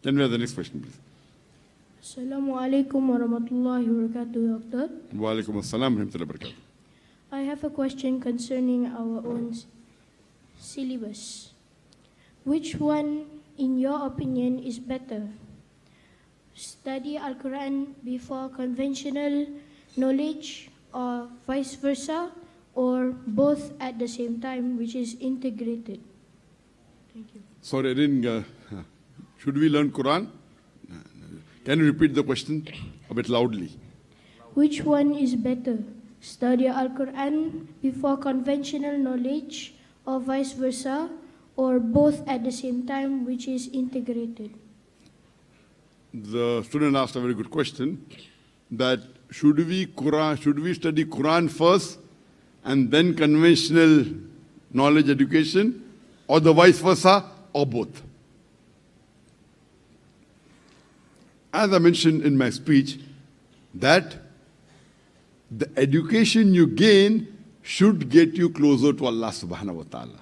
Can we have the next question, please? Assalamu alaikum warahmatullahi wabarakatuh, Doctor. Wa alaikum assalam wa rahmatullahi wa barakatuh. I have a question concerning our own syllabus. Which one, in your opinion, is better? Study Alquran before conventional knowledge, or vice versa, or both at the same time, which is integrated? Thank you. Sorry, I didn't. Should we learn Quran? Can you repeat the question a bit loudly? Which one is better? Study Al-Quran before conventional knowledge, or vice versa, or both at the same time, which is integrated? The student asked a very good question, that should we study Quran first and then conventional knowledge education, or the vice versa, or both? As I mentioned in my speech, that the education you gain should get you closer to Allah subhanahu wa ta'ala.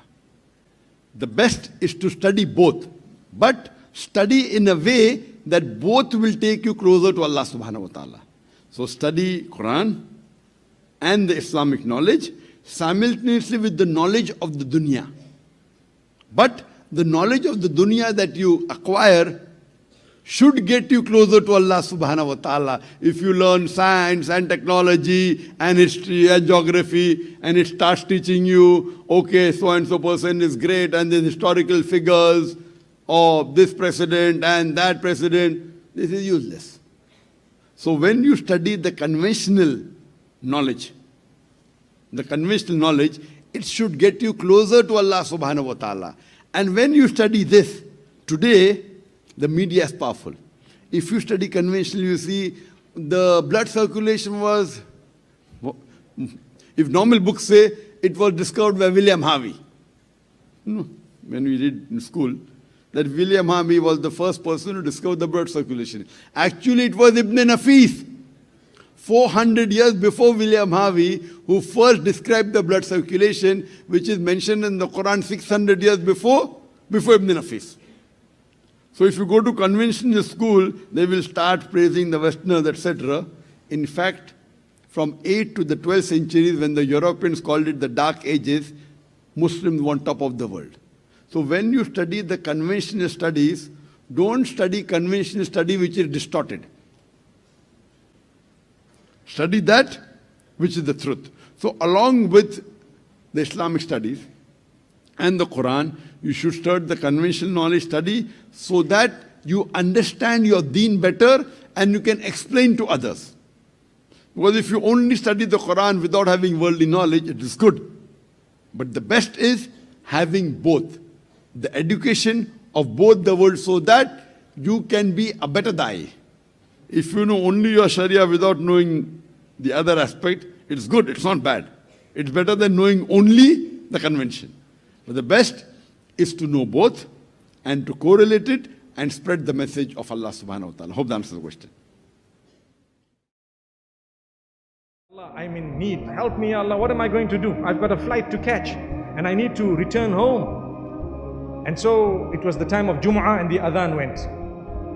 The best is to study both, but study in a way that both will take you closer to Allah subhanahu wa ta'ala. So study Quran and the Islamic knowledge simultaneously with the knowledge of the dunya. But the knowledge of the dunya that you acquire should get you closer to Allah subhanahu wa ta'ala. If you learn science and technology and history and geography, and it starts teaching you, okay, so and so person is great, and then historical figures of this president and that president, this is useless. So when you study the conventional knowledge, it should get you closer to Allah subhanahu wa ta'ala. And when you study this, today, the media is powerful. If you study conventional, you see the blood circulation was, if normal books say, it was discovered by William Harvey. When we read in school, that William Harvey was the first person to discover the blood circulation. Actually, it was Ibn Nafis, 400 years before William Harvey, who first described the blood circulation, which is mentioned in the Quran 600 years before Ibn Nafis. So if you go to conventional school, they will start praising the Westerners, etc. In fact, from 8th to the 12th centuries, when the Europeans called it the Dark Ages, Muslims were on top of the world. So when you study the conventional studies, don't study conventional study which is distorted. Study that which is the truth. So along with the Islamic studies and the Quran, you should start the conventional knowledge study so that you understand your deen better and you can explain to others. Because if you only study the Quran without having worldly knowledge, it is good. But the best is having both. The education of both the worlds so that you can be a better da'i. If you know only your Sharia without knowing the other aspect, it's good, it's not bad. It's better than knowing only the convention. But the best is to know both and to correlate it and spread the message of Allah subhanahu wa ta'ala. Hope that answers the question. Allah, I'm in need. Help me, Allah. What am I going to do? I've got a flight to catch and I need to return home. And so it was the time of Jum'ah and the adhan went.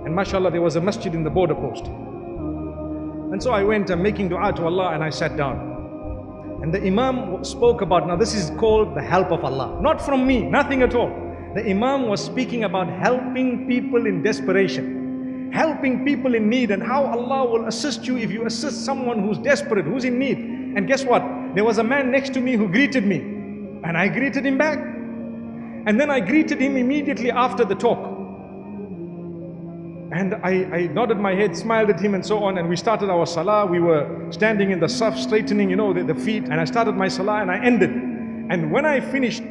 And mashallah, there was a masjid in the border post. And so I went, I'm making dua to Allah, and I sat down. And the Imam spoke about, now this is called the help of Allah. Not from me, nothing at all. The Imam was speaking about helping people in desperation, helping people in need, and how Allah will assist you if you assist someone who's desperate, who's in need. And guess what? There was a man next to me who greeted me, and I greeted him back. And then I greeted him immediately after the talk. And I nodded my head, smiled at him and so on, and we started our salah. We were standing in the saf, straightening, the feet, and I started my salah and I ended. And when I finished,